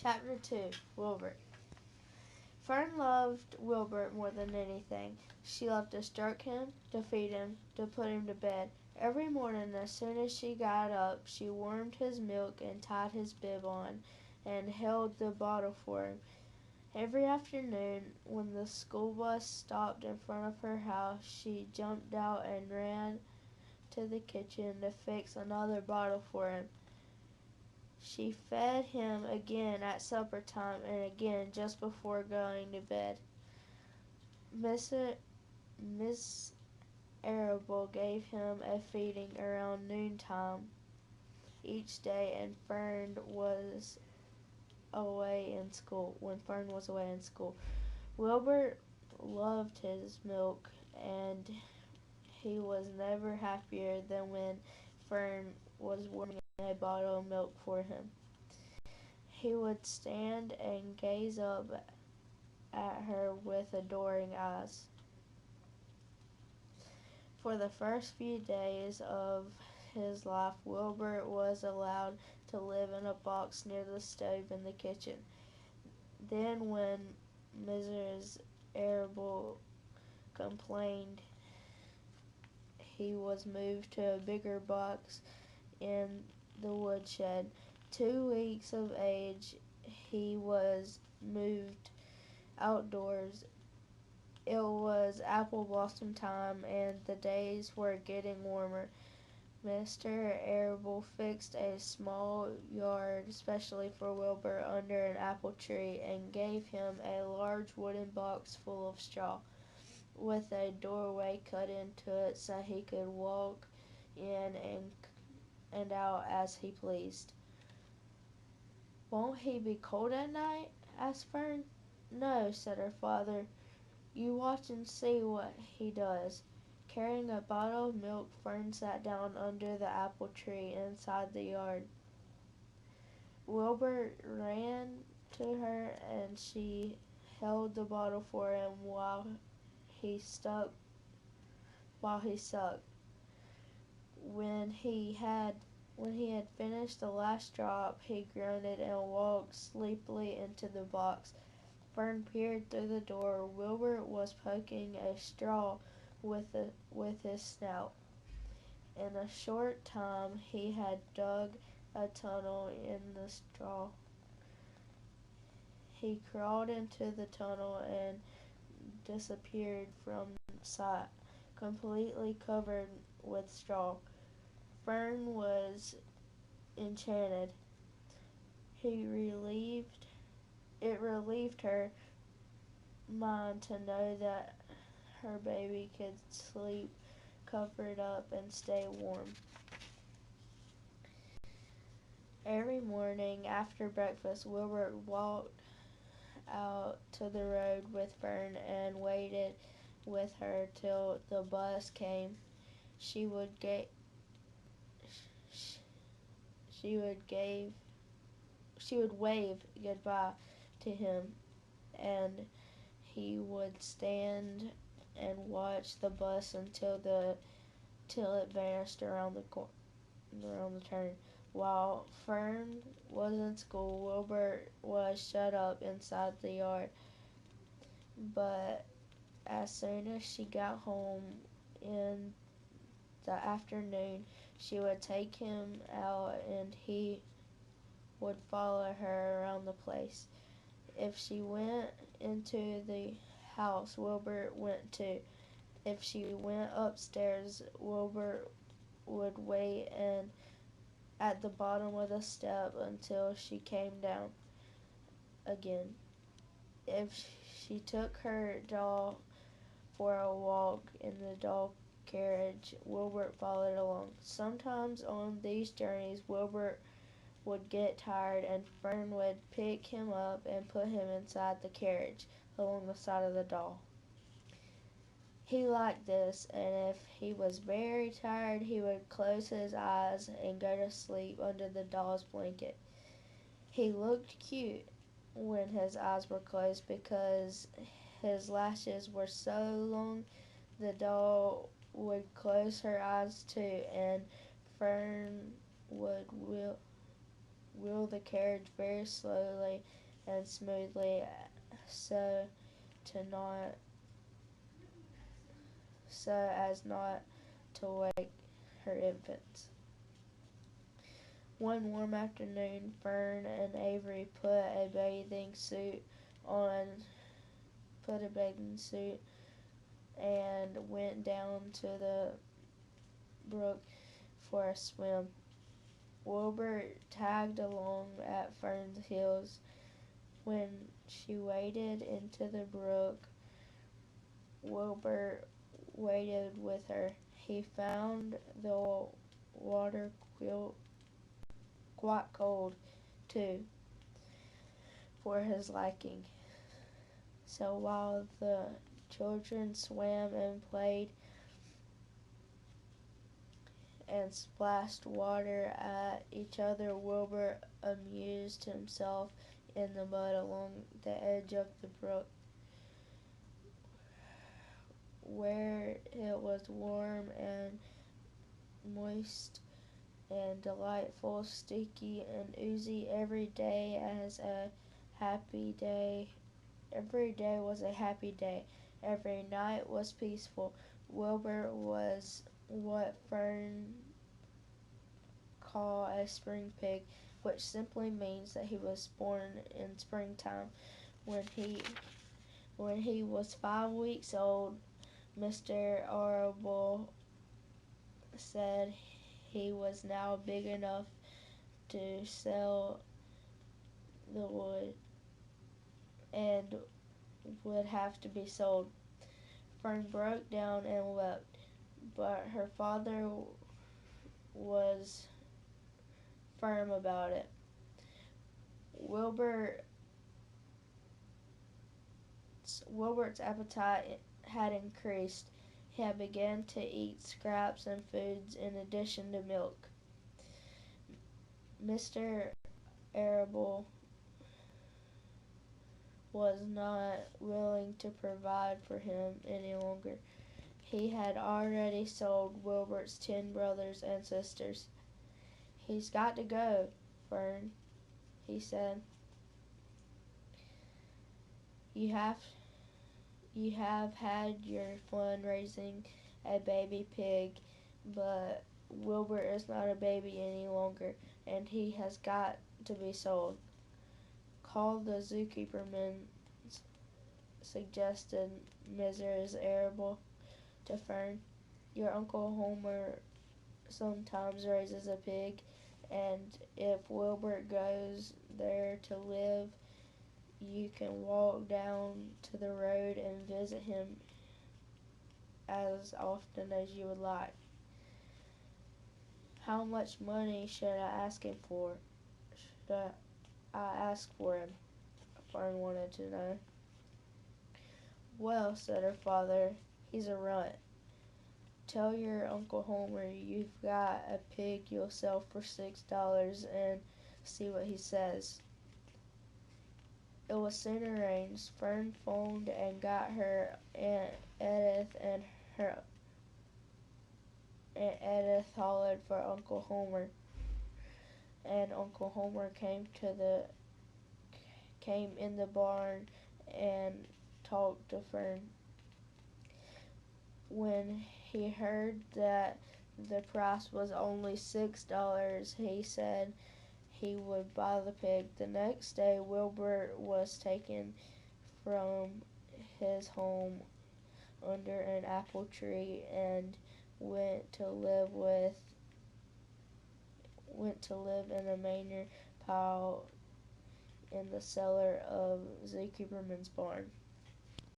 Chapter 2. Wilbert. Fern loved Wilbert more than anything. She loved to stroke him, to feed him, to put him to bed. Every morning as soon as she got up she warmed his milk and tied his bib on, and held the bottle for him. Every afternoon when the school bus stopped in front of her house she jumped out and ran to the kitchen to fix another bottle for him. She fed him again at supper time and again just before going to bed. Miss Arable gave him a feeding around noontime each day and Fern was away in school. Wilbert loved his milk and he was never happier than when Fern was warming a bottle of milk for him. He would stand and gaze up at her with adoring eyes. For the first few days of his life, Wilbert was allowed to live in a box near the stove in the kitchen. Then when Mrs. Arable complained, he was moved to a bigger box in the woodshed. 2 weeks of age, he was moved outdoors. It was apple blossom time and the days were getting warmer. Mr. Arable fixed a small yard especially for Wilbur under an apple tree and gave him a large wooden box full of straw, with a doorway cut into it so he could walk in and out as he pleased. "Won't he be cold at night?" asked Fern. "No," said her father. "You watch and see what he does." Carrying a bottle of milk, Fern sat down under the apple tree inside the yard. Wilbert ran to her and she held the bottle for him while he sucked. When he had finished the last drop, he grunted and walked sleepily into the box. Fern peered through the door. Wilbert was poking a straw with his snout. In a short time he had dug a tunnel in the straw. He crawled into the tunnel and disappeared from sight, completely covered with straw. Fern was enchanted. It relieved her mind to know that her baby could sleep covered up and stay warm. Every morning after breakfast, Wilbert walked out to the road with Fern and waited with her till the bus came. She would wave goodbye to him, and he would stand and watch the bus until it vanished around the turn. While Fern was in school, Wilbert was shut up inside the yard. But as soon as she got home in the afternoon, she would take him out and he would follow her around the place. If she went into the house, Wilbert went too. If she went upstairs, Wilbert would wait at the bottom of the step until she came down again. If she took her doll for a walk in the doll carriage, Wilbert followed along. Sometimes on these journeys, Wilbert would get tired and Fern would pick him up and put him inside the carriage along the side of the doll. He liked this, and if he was very tired, he would close his eyes and go to sleep under the doll's blanket. He looked cute when his eyes were closed because his lashes were so long. The doll would close her eyes too, and Fern would wheel the carriage very slowly and smoothly so to not so as not to wake her infants. One warm afternoon, Fern and Avery on put a bathing suit and went down to the brook for a swim. Wilbur tagged along at Fern's heels. When she waded into the brook, Wilbur waded with her. He found the water quite cold, too, for his liking. So while the children swam and played and splashed water at each other, Wilbur amused himself in the mud along the edge of the brook, where it was warm and moist and delightful, sticky and oozy. Every day was a happy day. Every night was peaceful. Wilbur was what Fern called a spring pig, which simply means that he was born in springtime. When he was 5 weeks old, Mr. Arable said he was now big enough to sell the wood and would have to be sold. Fern broke down and wept, but her father was firm about it. Wilbert's appetite had increased. He had begun to eat scraps and foods in addition to milk. Mr. Arable was not willing to provide for him any longer. He had already sold Wilbert's 10 brothers and sisters. "He's got to go, Fern," he said. You have had your fun raising a baby pig, but Wilbert is not a baby any longer, and he has got to be sold." "Call the zookeeperman," suggested Mrs. Arable to Fern. "Your Uncle Homer sometimes raises a pig, and if Wilbert goes there to live, you can walk down to the road and visit him as often as you would like." "How much money should I ask him for?" "Should I ask for him?" Fern wanted to know. "Well," said her father, "he's a runt. Tell your Uncle Homer you've got a pig you'll sell for $6 and see what he says." It was soon arranged. Fern phoned and got her Aunt Edith, and her Aunt Edith hollered for Uncle Homer, and Uncle Homer came in the barn and talked to Fern. When he heard that the price was only $6, he said he would buy the pig. The next day, Wilbur was taken from his home under an apple tree and went to live in a manure pile in the cellar of Zookeeperman's barn.